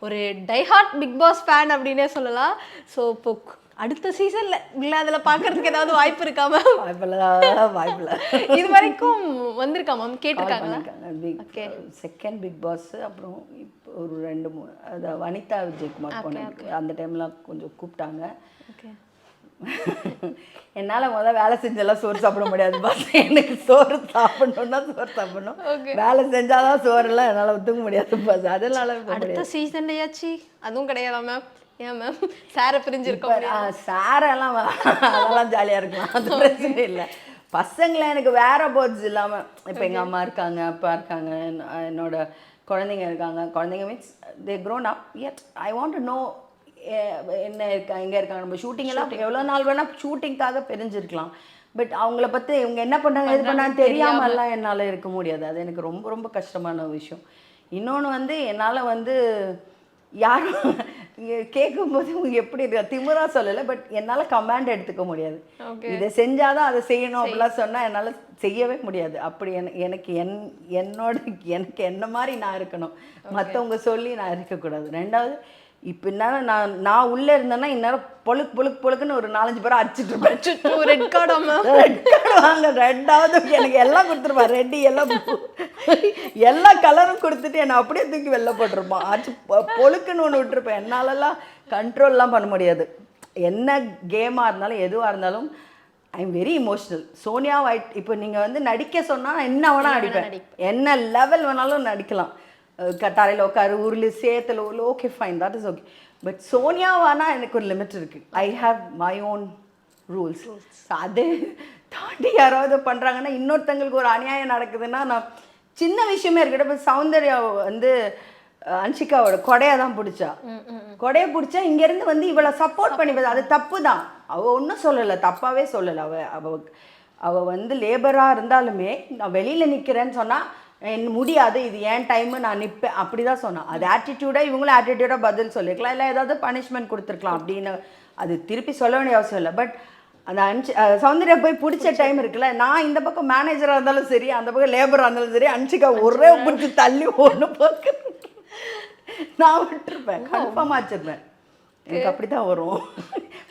ஒரு diehard big pass fan அப்படின்னே சொல்லலாம். ஸோ இப்போ அடுத்த சீசன்ல இல்லை அதில் பார்க்கறதுக்கு ஏதாவது வாய்ப்பு இருக்கா மேம்? வாய்ப்பில்ல. இது வரைக்கும் வந்திருக்கா மேம்? கேட்டிருக்காங்களா? செகண்ட் பிக் பாஸ், அப்புறம் இப்போ ஒரு 2-3 அது வனிதா விஜயகுமார் போனேன். அந்த டைம்லாம் கொஞ்சம் கூப்பிட்டாங்க. ஓகே. என்னால் வேலை செஞ்செல்லாம் சோறு சாப்பிட முடியாது பாஸ். எனக்கு சோறு சாப்பிடணுன்னா சோறு சாப்பிடணும், வேலை செஞ்சாதான் சோறுலாம் என்னால் ஒத்துக்க முடியாது பாஸ். அதனால அடுத்த சீசன்லையாச்சு அதுவும் கிடையாதா மேம்? ஏன் மேம் சாரை பிரிஞ்சிருக்கோம்? சாரெல்லாம் அதெல்லாம் ஜாலியாக இருக்கலாம், அது பிரச்சனை இல்லை. பசங்களை எனக்கு வேற போர்ட்ஸ் இல்லாமல் இப்போ எங்கள் அம்மா இருக்காங்க, அப்பா இருக்காங்க, என்னோட குழந்தைங்க இருக்காங்க. குழந்தைங்க means they grown up. And I want to know என்ன இருக்கா, எங்கே இருக்காங்க. நம்ம ஷூட்டிங்கெல்லாம் எவ்வளோ நாள் வேணால் ஷூட்டிங்காக பிரிஞ்சிருக்கலாம். பட் அவங்கள பற்றி இவங்க என்ன பண்ணுறாங்க எது பண்ணான்னு தெரியாமல்லாம் என்னால் இருக்க முடியாது. அது எனக்கு ரொம்ப ரொம்ப கஷ்டமான விஷயம். இன்னொன்று என்னால் யாரும் கேட்கும்போது இவங்க எப்படி இருக்கா திமுறா சொல்லலை, பட் என்னால் கமாண்ட் எடுத்துக்க முடியாது. இதை செஞ்சாதான் அதை செய்யணும் அப்படிலாம் சொன்னால் என்னால் செய்யவே முடியாது. அப்படி எனக்கு எனக்கு என்ன மாதிரி நான் இருக்கணும், மற்றவங்க சொல்லி நான் இருக்கக்கூடாது. ரெண்டாவது இப்போ இந்நேரம் நான் உள்ளே இருந்தேன்னா இந்நேரம் பொழுக்குன்னு ஒரு 4-5 பேரை அடிச்சுட்டு இருப்பேன். ரெட் கார்டு வாங்க. ரெண்டாவது எனக்கு எல்லாம் கொடுத்துருப்பா, ரெட்டி எல்லாம் எல்லா கலரும் கொடுத்துட்டு என்னை அப்படியே தூக்கி வெளில போட்டிருப்பான். அடிச்சு பொழுக்குன்னு ஒன்று விட்டுருப்பேன். என்னாலலாம் கண்ட்ரோல்லாம் பண்ண முடியாது. என்ன கேமாக இருந்தாலும் எதுவாக இருந்தாலும் I am very emotional. Sonia wait இப்போ நீங்கள் நடிக்க சொன்னால் என்ன வேணால் நடிப்பேன், என்ன லெவல் வேணாலும் நடிக்கலாம். கட்டாரையில் உட்காரு, உருளி சேத்துல okay fine, that is okay. But சோனியாவானா எனக்கு ஒரு லிமிட் இருக்குது. I have my own rules. அது தாண்டி யாராவது பண்ணுறாங்கன்னா இன்னொருத்தங்களுக்கு ஒரு அநியாயம் நடக்குதுன்னா நான் சின்ன விஷயமே இருக்கட்டும். இப்போ சௌந்தர்யா அன்ஷிகாவோட கொடையை தான் பிடிச்சா. கொடையை பிடிச்சா இங்கேருந்து இவளை சப்போர்ட் பண்ணி, அது தப்பு தான். அவள் ஒன்றும் சொல்லலை, தப்பாகவே சொல்லலை. அவள் லேபராக இருந்தாலுமே நான் வெளியில் நிற்கிறேன்னு சொன்னால் முடியாது, இது ஏன் டைமு, நான் நிற்பேன் அப்படி தான் சொன்னான். அது ஆட்டிடியூடாக இவங்களும் ஆட்டிடியூடாக பதில் சொல்லியிருக்கலாம், இல்லை ஏதாவது பனிஷ்மெண்ட் கொடுத்துருக்கலாம் அப்படின்னு. அது திருப்பி சொல்ல வேண்டிய அவசியம் இல்லை. பட் அந்த சௌந்தர்யா போய் பிடிச்ச டைம் இருக்குல்ல, நான் இந்த பக்கம் மேனேஜராக இருந்தாலும் சரி, அந்த பக்கம் லேபராக இருந்தாலும் சரி, அன்ஷிகா ஒரே பிடிச்சி தள்ளி ஒன்று பார்க்க நான் விட்டுருப்பேன், கன்ஃபார்மாக வச்சுருப்பேன். எனக்கு அப்படி தான் வரும்.